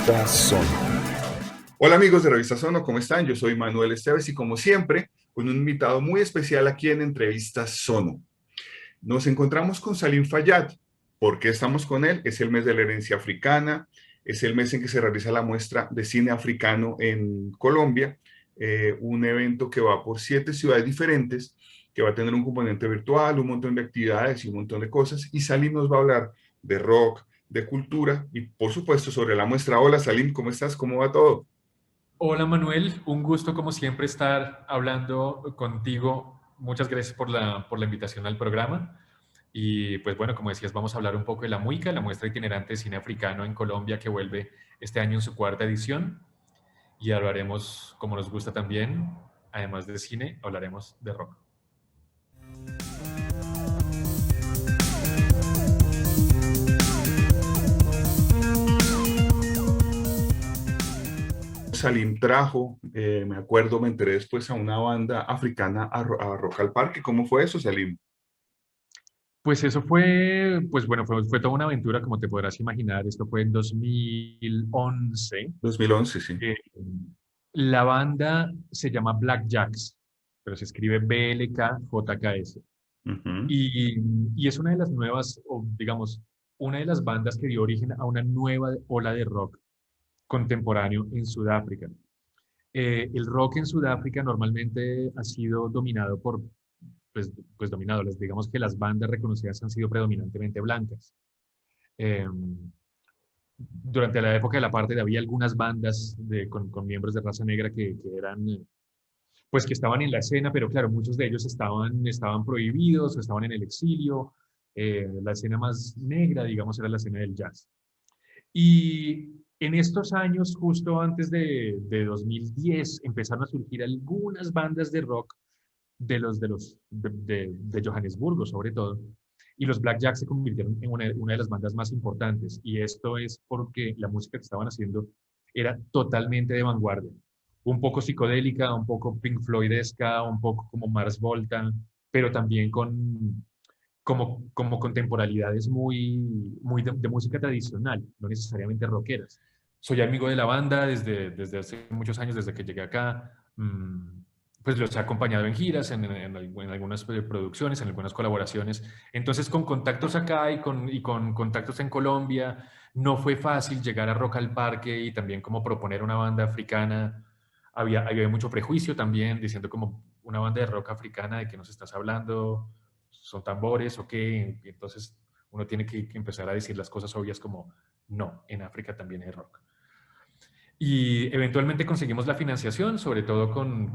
Revista Sono. Hola amigos de Revista Sono, ¿cómo están? Yo soy Manuel Esteves y como siempre, con un invitado muy especial aquí en Entrevista Sono. Nos encontramos con Salim Fayyad. ¿Por qué estamos con él? Es el mes de la herencia africana, es el mes en que se realiza la muestra de cine africano en Colombia, un evento que va por 7 ciudades diferentes, que va a tener un componente virtual, un montón de actividades y un montón de cosas. Y Salim nos va a hablar de rock, de cultura y por supuesto sobre la muestra. Hola Salim, ¿cómo estás? ¿Cómo va todo? Hola Manuel, un gusto como siempre estar hablando contigo. Muchas gracias por la invitación al programa. Y pues bueno, como decías, vamos a hablar un poco de la MUICA, la muestra itinerante de cine africano en Colombia que vuelve este año en su cuarta edición. Y hablaremos, como nos gusta también, además de cine, hablaremos de rock. Salim trajo, me acuerdo, me enteré después a una banda africana a Rock al Parque. ¿Cómo fue eso, Salim? Pues eso fue, pues bueno, fue toda una aventura, como te podrás imaginar. Esto fue en 2011. 2011, sí. Eh, la banda se llama Black Jacks, pero se escribe BLKJKS. Ujú. Y, y es una de las nuevas, o digamos, una de las bandas que dio origen a una nueva ola de rock contemporáneo en Sudáfrica. El rock en Sudáfrica normalmente ha sido dominado pues dominado, digamos que las bandas reconocidas han sido predominantemente blancas. Eh, durante la época de la apartheid había algunas bandas con miembros de raza negra que eran, pues que estaban en la escena, pero claro, muchos de ellos estaban prohibidos o estaban en el exilio. La escena más negra, digamos, era la escena del jazz. Y en estos años, justo antes de 2010, empezaron a surgir algunas bandas de rock de Johannesburgo, sobre todo. Y los Black Jacks se convirtieron en una de las bandas más importantes. Y esto es porque la música que estaban haciendo era totalmente de vanguardia. Un poco psicodélica, un poco Pink Floydesca, un poco como Mars Volta, pero también como contemporaneidades muy de música tradicional, no necesariamente rockeras. Soy amigo de la banda desde hace muchos años, desde que llegué acá. Pues los he acompañado en giras, en algunas producciones, en algunas colaboraciones. Entonces, con contactos acá y con contactos en Colombia, no fue fácil llegar a Rock al Parque y también como proponer una banda africana. Había mucho prejuicio también, diciendo como una banda de rock africana, ¿de qué nos estás hablando? ¿Son tambores o qué? Y entonces uno tiene que empezar a decir las cosas obvias como, no, en África también hay rock. Y eventualmente conseguimos la financiación, sobre todo con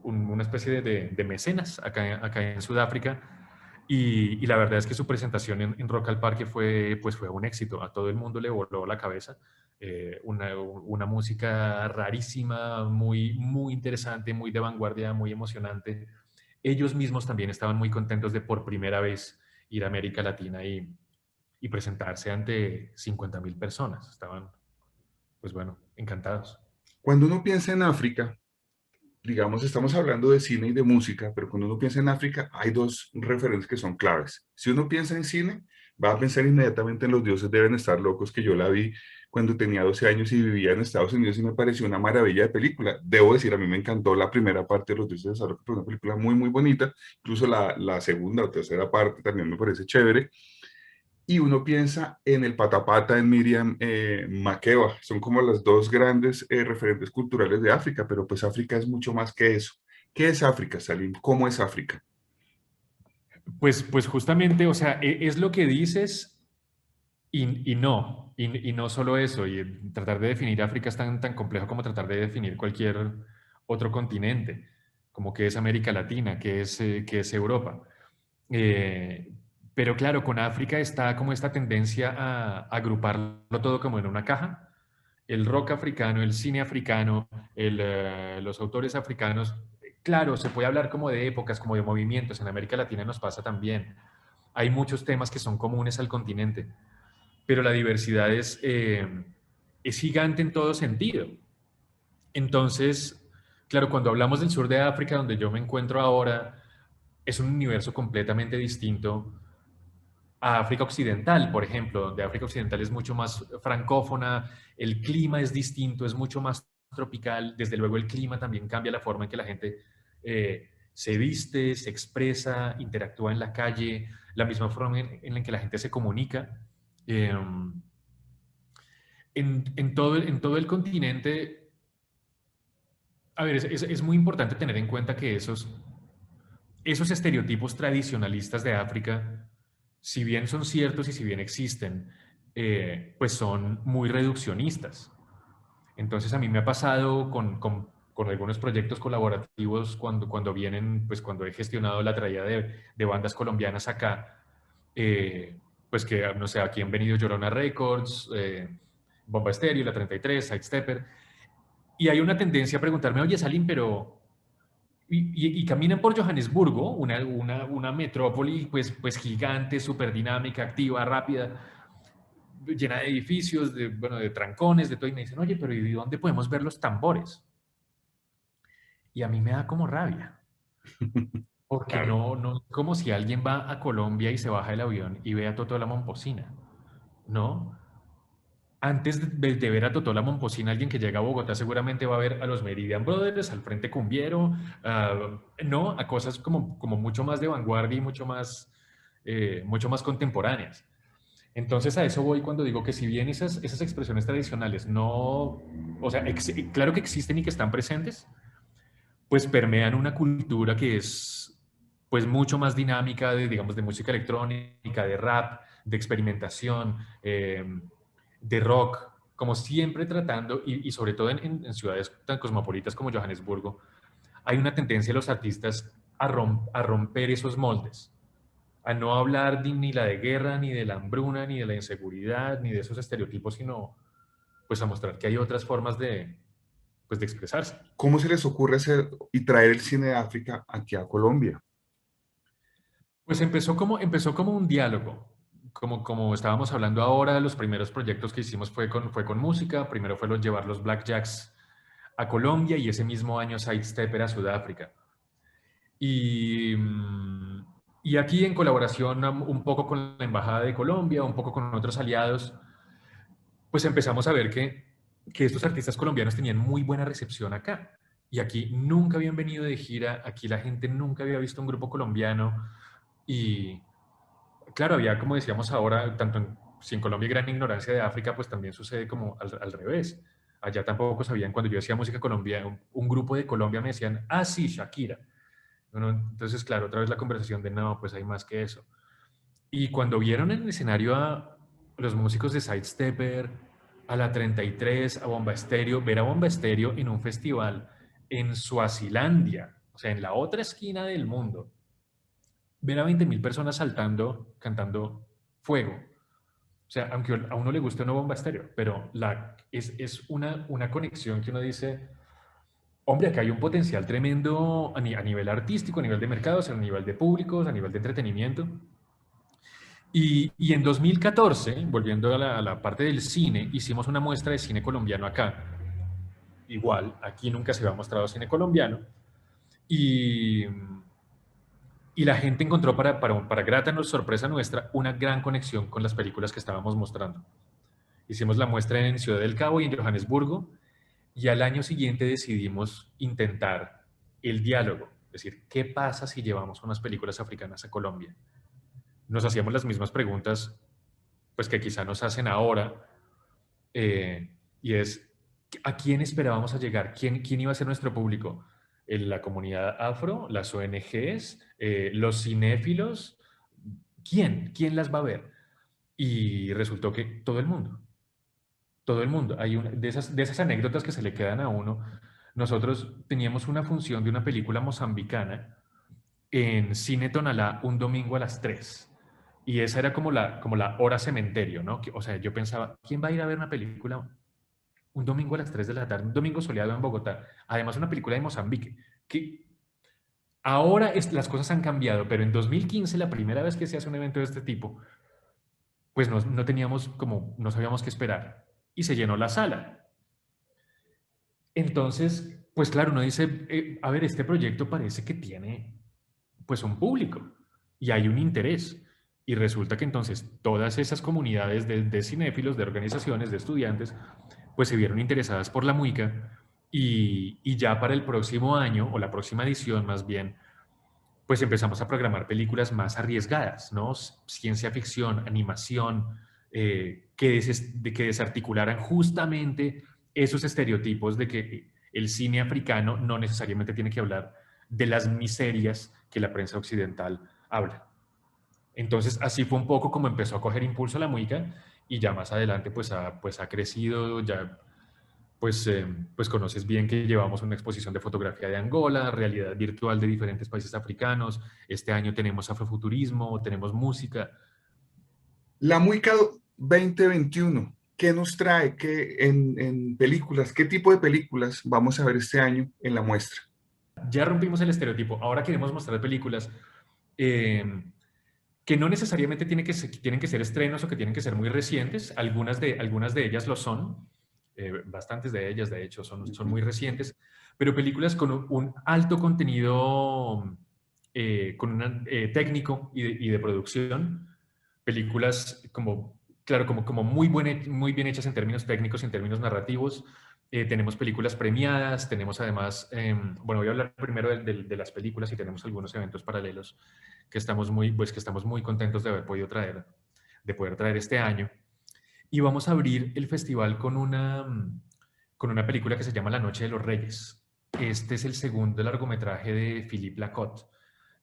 una especie de mecenas acá en Sudáfrica. Y la verdad es que su presentación en Rock al Parque fue un éxito. A todo el mundo le voló la cabeza. Una música rarísima, muy interesante, muy de vanguardia, muy emocionante. Ellos mismos también estaban muy contentos de por primera vez ir a América Latina y presentarse ante 50.000 personas. Estaban, pues bueno, encantados. Cuando uno piensa en África, digamos, estamos hablando de cine y de música, pero cuando uno piensa en África, hay dos referentes que son claves. Si uno piensa en cine, va a pensar inmediatamente en Los dioses deben estar locos, que yo la vi cuando tenía 12 años y vivía en Estados Unidos y me pareció una maravilla de película. Debo decir, a mí me encantó la primera parte de Los dioses deben estar locos, pero una película muy, muy bonita. Incluso la segunda o tercera parte también me parece chévere. Y uno piensa en el Patapata, en Miriam Makeba. Son como las dos grandes referentes culturales de África, pero pues África es mucho más que eso. ¿Qué es África, Salim? ¿Cómo es África? Pues justamente, o sea, es lo que dices y no, y no solo eso, y tratar de definir África es tan complejo como tratar de definir cualquier otro continente, como que es América Latina, que es Europa. Eh, pero claro, con África está como esta tendencia a agruparlo todo como en una caja. El rock africano, el cine africano, los autores africanos. Claro, se puede hablar como de épocas, como de movimientos. En América Latina nos pasa también. Hay muchos temas que son comunes al continente, pero la diversidad es gigante en todo sentido. Entonces, claro, cuando hablamos del sur de África, donde yo me encuentro ahora, es un universo completamente distinto a África Occidental, por ejemplo, donde África Occidental es mucho más francófona, el clima es distinto, es mucho más tropical, desde luego el clima también cambia la forma en que la gente se viste, se expresa, interactúa en la calle, la misma forma en la que la gente se comunica. Eh, en todo el continente, a ver, es muy importante tener en cuenta que esos estereotipos tradicionalistas de África, si bien son ciertos y si bien existen, pues son muy reduccionistas. Entonces a mí me ha pasado con algunos proyectos colaborativos cuando vienen, pues cuando he gestionado la traída de bandas colombianas acá, pues que, no sé, aquí han venido Llorona Records, Bomba Estéreo, La 33, Sidestepper, y hay una tendencia a preguntarme, oye Salim, pero y caminan por Johannesburgo, una metrópoli pues gigante, súper dinámica, activa, rápida, llena de edificios, bueno, de trancones, de todo, y me dicen, oye, pero ¿y dónde podemos ver los tambores? Y a mí me da como rabia, porque Claro. no es como si alguien va a Colombia y se baja del avión y ve a Totó la Momposina, ¿no? Antes de ver a Totó la Momposina, alguien que llega a Bogotá seguramente va a ver a los Meridian Brothers, al Frente Cumbiero, no, a cosas como mucho más de vanguardia y mucho más contemporáneas. Entonces a eso voy cuando digo que si bien esas expresiones tradicionales no, o sea, claro que existen y que están presentes, pues permean una cultura que es pues mucho más dinámica de, digamos, de música electrónica, de rap, de experimentación, de rock, como siempre tratando, y sobre todo en ciudades tan cosmopolitas como Johannesburgo, hay una tendencia de los artistas a romper esos moldes, a no hablar ni la de guerra, ni de la hambruna, ni de la inseguridad, ni de esos estereotipos, sino pues a mostrar que hay otras formas pues, de expresarse. ¿Cómo se les ocurre hacer y traer el cine de África aquí a Colombia? Pues empezó como un diálogo, como estábamos hablando ahora, los primeros proyectos que hicimos fue con música, primero fue llevar los Blackjacks a Colombia y ese mismo año Sidestepper a Sudáfrica. Y, y aquí en colaboración un poco con la Embajada de Colombia, un poco con otros aliados, pues empezamos a ver que estos artistas colombianos tenían muy buena recepción acá. Y aquí nunca habían venido de gira, aquí la gente nunca había visto un grupo colombiano. Y claro, había, como decíamos ahora, si en Colombia hay gran ignorancia de África, pues también sucede como al revés. Allá tampoco sabían, cuando yo hacía música colombiana, un grupo de Colombia me decían, ah, sí, Shakira. Bueno, entonces, claro, otra vez la conversación de no, pues hay más que eso. Y cuando vieron en el escenario a los músicos de Sidestepper, a la 33, a Bomba Estéreo, ver a Bomba Estéreo en un festival en Suazilandia, o sea, en la otra esquina del mundo, ver a 20.000 personas saltando, cantando Fuego. O sea, aunque a uno le guste o no Bomba Estéreo, pero es una conexión que uno dice, hombre, acá hay un potencial tremendo a nivel artístico, a nivel de mercados, a nivel de públicos, a nivel de entretenimiento. Y en 2014, volviendo a la parte del cine, hicimos una muestra de cine colombiano acá. Igual, aquí nunca se había mostrado cine colombiano. Y, y la gente encontró, para grata sorpresa nuestra, una gran conexión con las películas que estábamos mostrando. Hicimos la muestra en Ciudad del Cabo y en Johannesburgo. Y al año siguiente decidimos intentar el diálogo. Es decir, ¿qué pasa si llevamos unas películas africanas a Colombia? Nos hacíamos las mismas preguntas pues que quizá nos hacen ahora, y es, ¿a quién esperábamos a llegar? ¿Quién iba a ser nuestro público? ¿La comunidad afro? ¿Las ONGs? ¿Los cinéfilos? ¿Quién las va a ver? Y resultó que todo el mundo, todo el mundo. Hay de esas anécdotas que se le quedan a uno. Nosotros teníamos una función de una película mozambicana en Cine Tonalá un domingo a las 3. Y esa era como la hora cementerio, ¿no? O sea, yo pensaba, ¿quién va a ir a ver una película un domingo a las 3 de la tarde, un domingo soleado en Bogotá? Además, una película de Mozambique, que ahora las cosas han cambiado, pero en 2015, la primera vez que se hace un evento de este tipo, pues no teníamos no sabíamos qué esperar. Y se llenó la sala. Entonces, pues claro, uno dice, a ver, este proyecto parece que tiene pues un público y hay un interés. Y resulta que entonces todas esas comunidades de cinéfilos, de organizaciones, de estudiantes, pues se vieron interesadas por la Muica y ya para el próximo año, o la próxima edición más bien, pues empezamos a programar películas más arriesgadas, ¿no? Ciencia ficción, animación, que desarticularan justamente esos estereotipos de que el cine africano no necesariamente tiene que hablar de las miserias que la prensa occidental habla. Entonces, así fue un poco como empezó a coger impulso la Muica y ya más adelante pues ha crecido, ya pues conoces bien que llevamos una exposición de fotografía de Angola, realidad virtual de diferentes países africanos. Este año tenemos afrofuturismo, tenemos música. La Muica 2021, ¿qué nos trae? ¿Qué en películas? ¿Qué tipo de películas vamos a ver este año en la muestra? Ya rompimos el estereotipo. Ahora queremos mostrar películas eh, que no necesariamente tienen que ser estrenos o que tienen que ser muy recientes. Algunas de ellas lo son. Bastantes de ellas, de hecho, son muy recientes. Pero películas con un alto contenido técnico y de producción. Películas como, claro, como muy bien hechas en términos técnicos y en términos narrativos. Tenemos películas premiadas, tenemos además, bueno, voy a hablar primero de las películas y tenemos algunos eventos paralelos que estamos muy contentos de haber podido traer, de poder traer este año. Y vamos a abrir el festival con una película que se llama La Noche de los Reyes. Este es el segundo largometraje de Philippe Lacote,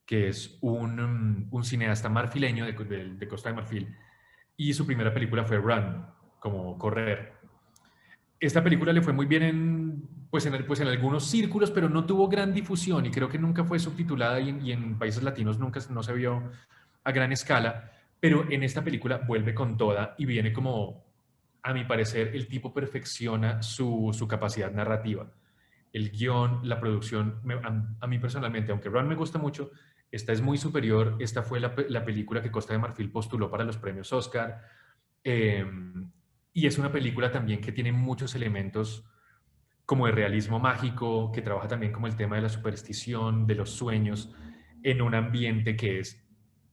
que es un cineasta marfileño de Costa de Marfil, y su primera película fue Run, como correr. Esta película le fue muy bien pues en algunos círculos, pero no tuvo gran difusión y creo que nunca fue subtitulada y en países latinos nunca no se vio a gran escala, pero en esta película vuelve con toda y viene como, a mi parecer, el tipo perfecciona su capacidad narrativa. El guión, la producción, a mí personalmente, aunque Run me gusta mucho, esta es muy superior. Esta fue la película que Costa de Marfil postuló para los premios Oscar. Eh, y es una película también que tiene muchos elementos como de realismo mágico, que trabaja también como el tema de la superstición, de los sueños, en un ambiente que es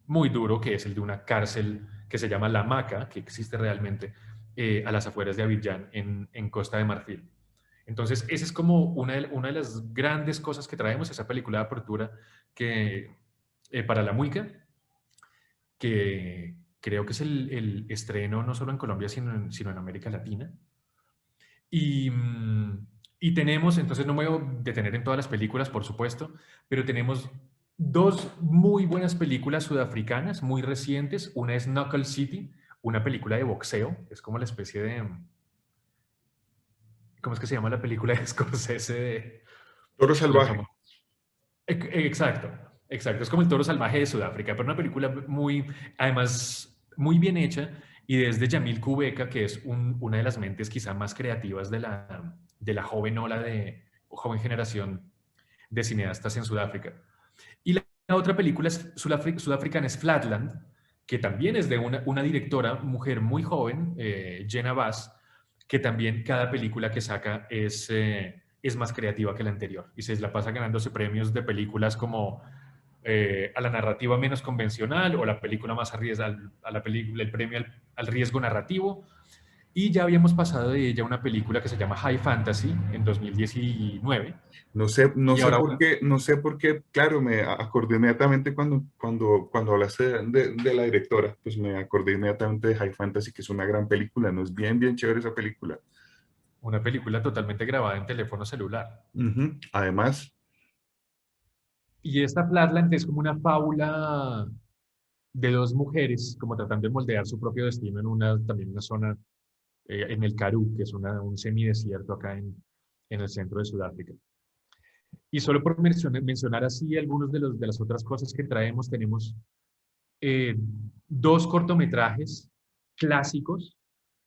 muy duro, que es el de una cárcel que se llama La Maca, que existe realmente a las afueras de Abidjan, en Costa de Marfil. Entonces, esa es como una de las grandes cosas que traemos, esa película de apertura que, para la Muica, que creo que es el estreno no solo en Colombia, sino en América Latina. Y, y tenemos, entonces no me voy a detener en todas las películas, por supuesto, pero tenemos dos muy buenas películas sudafricanas, muy recientes. Una es Knuckle City, una película de boxeo, es como la especie de... ¿Cómo es que se llama la película de Scorsese de Toro la Salvaje. famosa? Exacto, exacto. Es como el toro salvaje de Sudáfrica, pero una película muy, además, muy bien hecha y desde Yamil Kubeka, que es una de las mentes quizá más creativas de la joven ola de joven generación de cineastas en Sudáfrica. Y la otra película sudafricana es Flatland, que también es de una directora, mujer muy joven, Jenna Bass, que también cada película que saca es más creativa que la anterior y se la pasa ganándose premios de películas como a la narrativa menos convencional o la película más arriesgada, a la película, el premio al riesgo narrativo. Y ya habíamos pasado de ella una película que se llama High Fantasy en 2019 No y sé ahora por qué, no sé por qué, claro, me acordé inmediatamente cuando hablaste de la directora, pues me acordé inmediatamente de High Fantasy, que es una gran película, ¿no? Es bien, bien chévere esa película. una película totalmente grabada en teléfono celular. Ujú. Además, Y esta Flatland es como una fábula de dos mujeres, como tratando de moldear su propio destino en también una zona, en el Karoo, que es un semidesierto acá en el centro de Sudáfrica. Y solo por mencionar así algunos de las otras cosas que traemos, tenemos eh, dos cortometrajes clásicos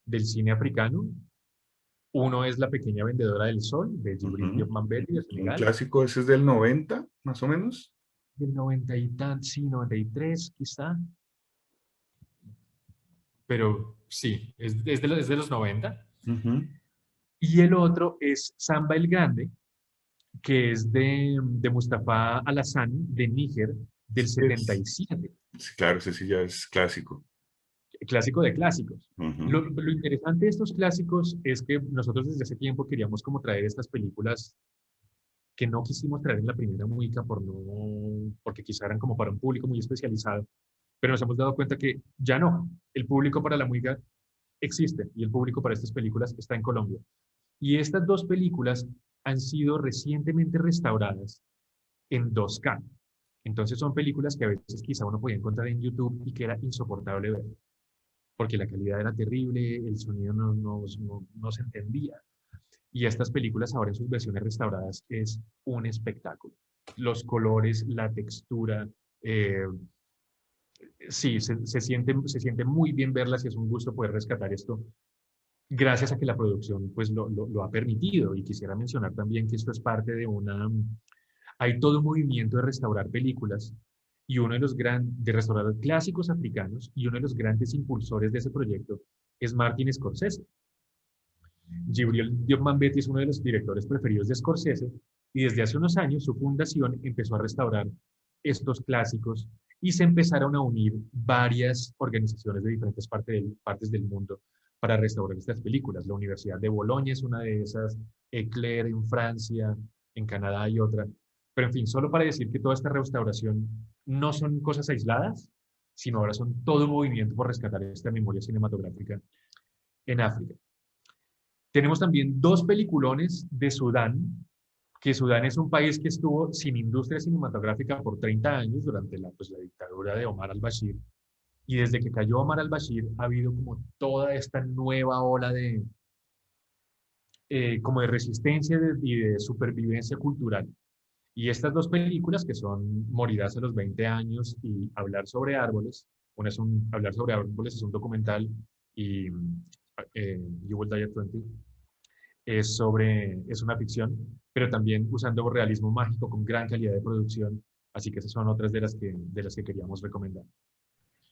del cine africano. Uno es La pequeña vendedora del sol, de Djibril ujú, Diop Mambéty, de un Senegal, clásico, ese es del 90 más o menos. del 90 y tan, sí, 93 quizá, pero sí, es de los 90. Ujú. Y el otro es Samba el Grande, que es de Mustafa Alassane, de Níger, del Es, 77. Sí, claro, ese sí ya es clásico. Clásico de clásicos. Ujú. Lo interesante de estos clásicos es que nosotros desde hace tiempo queríamos como traer estas películas que no quisimos traer en la primera Muica porque quizá eran como para un público muy especializado, pero nos hemos dado cuenta que ya no. El público para la Muica existe y el público para estas películas está en Colombia. Y estas dos películas han sido recientemente restauradas en 2K. Entonces son películas que a veces quizá uno podía encontrar en YouTube y que era insoportable ver, porque la calidad era terrible, el sonido no se entendía. Y estas películas ahora en sus versiones restauradas es un espectáculo. Los colores, la textura, eh, sí, se siente muy bien verlas y es un gusto poder rescatar esto gracias a que la producción pues lo ha permitido. Y quisiera mencionar también que esto es parte de hay todo un movimiento de restaurar películas y uno de los de restaurar clásicos africanos y uno de los grandes impulsores de ese proyecto es Martin Scorsese. Gibril Diop-Mambety es uno de los directores preferidos de Scorsese y desde hace unos años su fundación empezó a restaurar estos clásicos y se empezaron a unir varias organizaciones de diferentes partes del mundo para restaurar estas películas. La Universidad de Bolonia es una de esas, Eclair en Francia, en Canadá hay otra. Pero en fin, solo para decir que toda esta restauración no son cosas aisladas, sino ahora son todo un movimiento por rescatar esta memoria cinematográfica en África. Tenemos también dos peliculones de Sudán, que Sudán es un país que estuvo sin industria cinematográfica por 30 años durante la dictadura de Omar al-Bashir. Y desde que cayó Omar al-Bashir ha habido como toda esta nueva ola como de resistencia y de supervivencia cultural. Y estas dos películas, que son Morirás a los 20 años y Hablar sobre árboles, Hablar sobre árboles es un documental y You Will Die at 20 es una ficción, pero también usando realismo mágico con gran calidad de producción. Así que esas son otras de las que queríamos recomendar.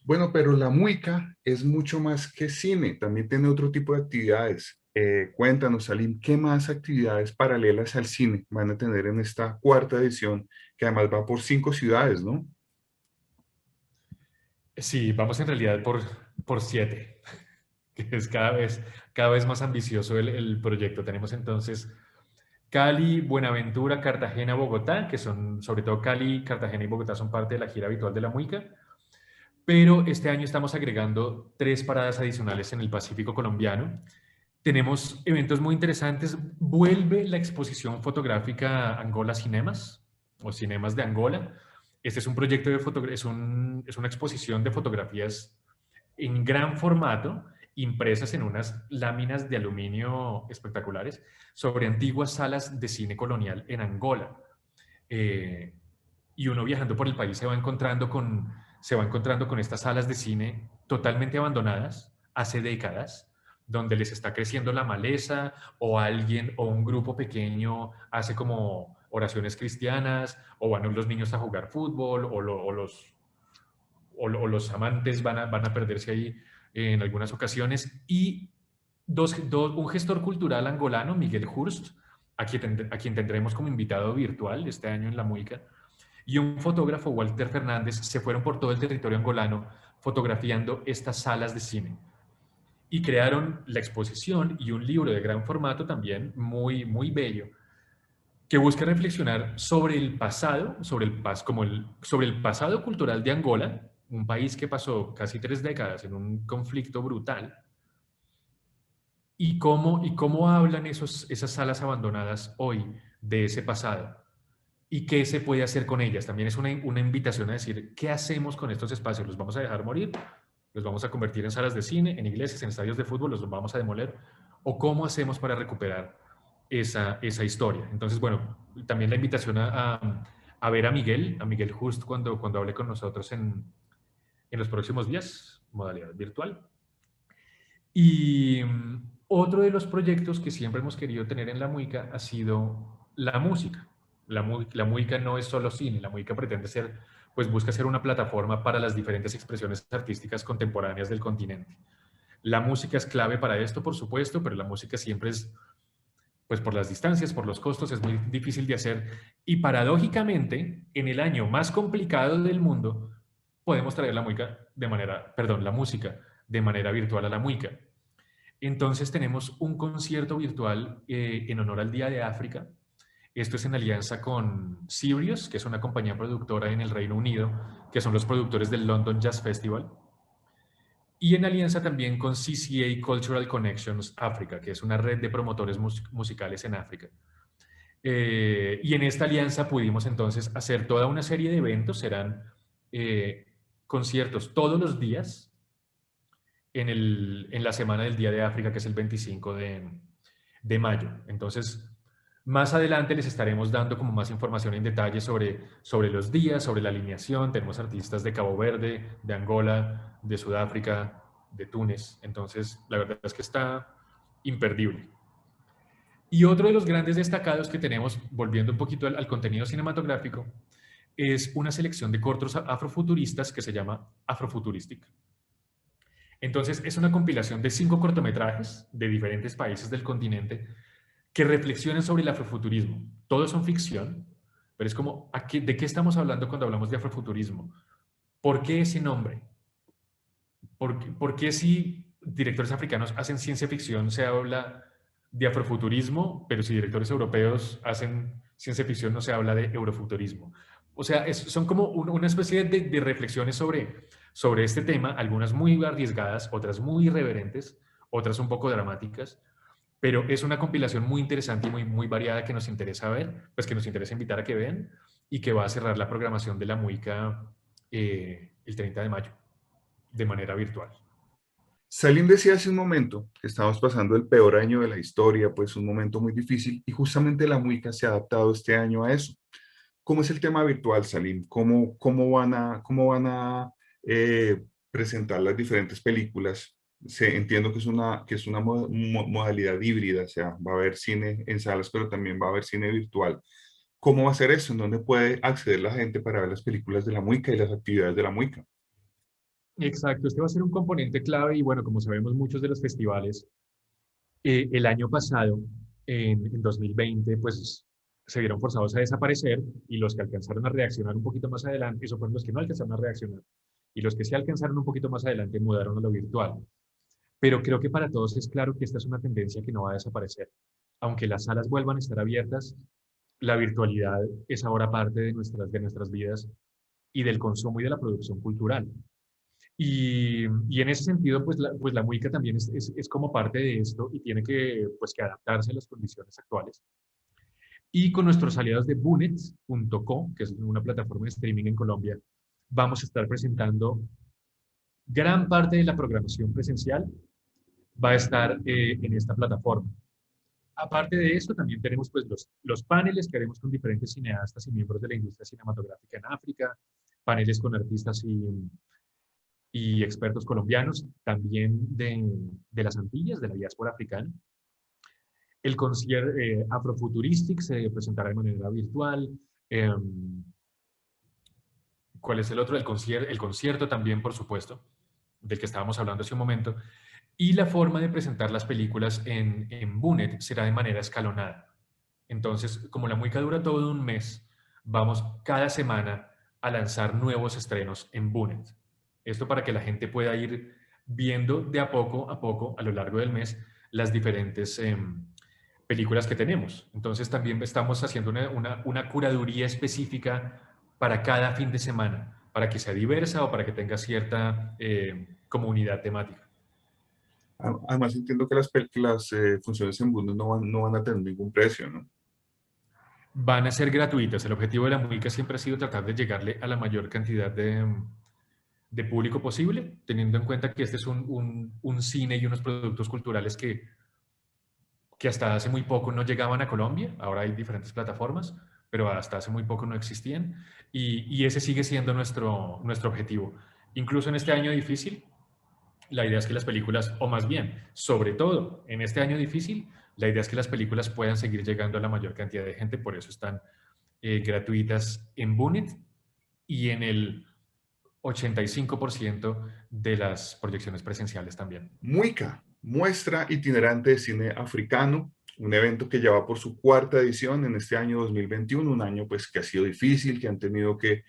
Bueno, pero la Muica es mucho más que cine, también tiene otro tipo de actividades. Cuéntanos, Salim, ¿qué más actividades paralelas al cine van a tener en esta cuarta edición, que además va por 5 ciudades, ¿no? Sí, vamos en realidad por 7, que es cada vez más ambicioso el proyecto. Tenemos entonces Cali, Buenaventura, Cartagena, Bogotá, que son, sobre todo Cali, Cartagena y Bogotá son parte de la gira habitual de la Muica. Pero este año estamos agregando 3 paradas adicionales en el Pacífico colombiano. Tenemos eventos muy interesantes. Vuelve la exposición fotográfica Angola Cinemas o Cinemas de Angola. Este es un proyecto es una exposición de fotografías en gran formato, impresas en unas láminas de aluminio espectaculares, sobre antiguas salas de cine colonial en Angola. Eh, y uno viajando por el país se va encontrando con estas salas de cine totalmente abandonadas hace décadas, donde les está creciendo la maleza o alguien o un grupo pequeño hace como oraciones cristianas o van los niños a jugar fútbol o los amantes van a perderse ahí en algunas ocasiones. Y un gestor cultural angolano, Miguel Hurst, a quien tendremos como invitado virtual este año en la Muica, y un fotógrafo, Walter Fernández, se fueron por todo el territorio angolano fotografiando estas salas de cine. Y crearon la exposición y un libro de gran formato también, muy, muy bello, que busca reflexionar sobre el pasado, sobre el pasado cultural de Angola, un país que pasó casi 3 décadas en un conflicto brutal, y cómo hablan esas salas abandonadas hoy de ese pasado y qué se puede hacer con ellas. También es una invitación a decir, ¿qué hacemos con estos espacios? ¿Los vamos a dejar morir? ¿Los vamos a convertir en salas de cine, en iglesias, en estadios de fútbol? ¿Los vamos a demoler? ¿O cómo hacemos para recuperar esa historia? Entonces, bueno, también la invitación a ver a Miguel Just, cuando hable con nosotros en los próximos días, modalidad virtual. Y otro de los proyectos que siempre hemos querido tener en la Muica ha sido la música. La Muica no es solo cine, la Muica pretende ser, pues busca ser una plataforma para las diferentes expresiones artísticas contemporáneas del continente. La música es clave para esto, por supuesto, pero la música siempre es, pues por las distancias, por los costos, es muy difícil de hacer. Y paradójicamente, en el año más complicado del mundo, podemos traer la música de manera, perdón, la música de manera virtual a la Muica. Entonces tenemos un concierto virtual en honor al Día de África. Esto es en alianza con Sirius, que es una compañía productora en el Reino Unido, que son los productores del London Jazz Festival, y en alianza también con CCA Cultural Connections África, que es una red de promotores musicales en África. Y en esta alianza pudimos entonces hacer toda una serie de eventos, serán eh, conciertos todos los días en la semana del Día de África, que es el 25 de mayo. Entonces, más adelante les estaremos dando como más información en detalle sobre los días, sobre la alineación. Tenemos artistas de Cabo Verde, de Angola, de Sudáfrica, de Túnez. Entonces, la verdad es que está imperdible. Y otro de los grandes destacados que tenemos, volviendo un poquito al contenido cinematográfico, es una selección de cortos afrofuturistas que se llama Afrofuturistic. Entonces, es una compilación de 5 cortometrajes de diferentes países del continente que reflexionen sobre el afrofuturismo. Todos son ficción, pero es como, ¿de qué estamos hablando cuando hablamos de afrofuturismo? ¿Por qué ese nombre? ¿Por qué si directores africanos hacen ciencia ficción se habla de afrofuturismo, pero si directores europeos hacen ciencia ficción no se habla de eurofuturismo? O sea, son como una especie de reflexiones sobre este tema, algunas muy arriesgadas, otras muy irreverentes, otras un poco dramáticas, pero es una compilación muy interesante y muy variada que nos interesa ver, pues que nos interesa invitar a que vean y que va a cerrar la programación de la Muica el 30 de mayo de manera virtual. Salim decía hace un momento que estamos pasando el peor año de la historia, pues un momento muy difícil, y justamente la Muica se ha adaptado este año a eso. ¿Cómo es el tema virtual, Salim? ¿Cómo van a presentar las diferentes películas? Entiendo que es una modalidad híbrida, o sea, va a haber cine en salas, pero también va a haber cine virtual. ¿Cómo va a ser eso? ¿En dónde puede acceder la gente para ver las películas de la Muica y las actividades de la Muica? Exacto, este va a ser un componente clave y bueno, como sabemos muchos de los festivales, el año pasado, en 2020, pues se vieron forzados a desaparecer y los que alcanzaron a reaccionar un poquito más adelante, esos fueron los que no alcanzaron a reaccionar, y los que sí alcanzaron un poquito más adelante mudaron a lo virtual. Pero creo que para todos es claro que esta es una tendencia que no va a desaparecer. Aunque las salas vuelvan a estar abiertas, la virtualidad es ahora parte de nuestras vidas y del consumo y de la producción cultural. Y en ese sentido, pues la Muica también es como parte de esto y tiene que adaptarse a las condiciones actuales. Y con nuestros aliados de Bunet.co, que es una plataforma de streaming en Colombia, vamos a estar presentando gran parte de la programación presencial, va a estar en esta plataforma. Aparte de esto, también tenemos pues los paneles que haremos con diferentes cineastas y miembros de la industria cinematográfica en África, paneles con artistas y expertos colombianos, también de las Antillas, de la diáspora africana. El concierto Afrofuturistic se presentará de manera virtual. ¿Cuál es el otro? El concierto también, por supuesto, del que estábamos hablando hace un momento. Y la forma de presentar las películas en Bunet será de manera escalonada. Entonces, como la Muica dura todo un mes, vamos cada semana a lanzar nuevos estrenos en Bunet. Esto para que la gente pueda ir viendo de a poco, a lo largo del mes, las diferentes películas que tenemos. Entonces, también estamos haciendo una curaduría específica para cada fin de semana, para que sea diversa o para que tenga cierta comunidad temática. Además, entiendo que las funciones en Bundes no van a tener ningún precio, ¿no? Van a ser gratuitas. El objetivo de la Muica siempre ha sido tratar de llegarle a la mayor cantidad de público posible, teniendo en cuenta que este es un cine y unos productos culturales que hasta hace muy poco no llegaban a Colombia. Ahora hay diferentes plataformas, pero hasta hace muy poco no existían. Y ese sigue siendo nuestro objetivo. Incluso en este año difícil, la idea es que las películas, o más bien, sobre todo en este año difícil, la idea es que las películas puedan seguir llegando a la mayor cantidad de gente, por eso están gratuitas en Bunet y en el 85% de las proyecciones presenciales también. Muica, muestra itinerante de cine africano, un evento que ya va por su cuarta edición en este año 2021, un año pues que ha sido difícil, que han tenido que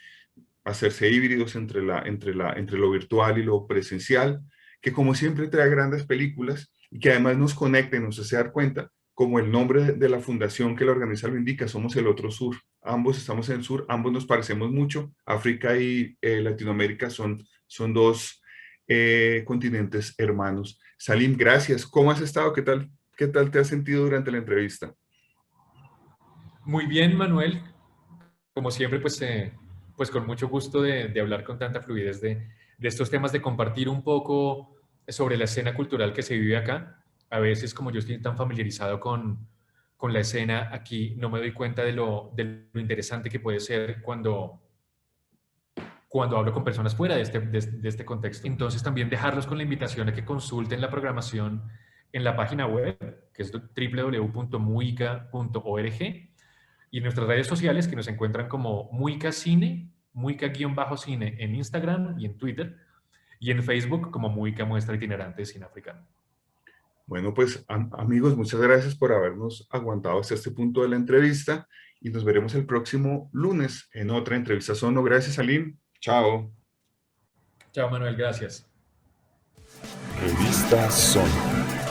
hacerse híbridos entre lo virtual y lo presencial, que como siempre trae grandes películas y que además nos conecta y nos hace dar cuenta, como el nombre de la fundación que la organiza lo indica, somos el otro sur. Ambos estamos en el sur, ambos nos parecemos mucho. África y Latinoamérica son dos continentes hermanos. Salim, gracias. ¿Cómo has estado? ¿Qué tal te has sentido durante la entrevista? Muy bien, Manuel. Como siempre, pues con mucho gusto de hablar con tanta fluidez de estos temas, de compartir un poco sobre la escena cultural que se vive acá. A veces, como yo estoy tan familiarizado con la escena aquí, no me doy cuenta de lo interesante que puede ser cuando hablo con personas fuera de este contexto. Entonces, también dejarlos con la invitación a que consulten la programación en la página web, que es www.muica.org, y en nuestras redes sociales, que nos encuentran como Muica Cine, Muica-Cine en Instagram y en Twitter, y en Facebook como Muica Muestra Itinerante de Cine Africano. Bueno, pues amigos, muchas gracias por habernos aguantado hasta este punto de la entrevista y nos veremos el próximo lunes en otra entrevista Sono. Gracias, Salim. Chao. Chao, Manuel, gracias. Revista Sono.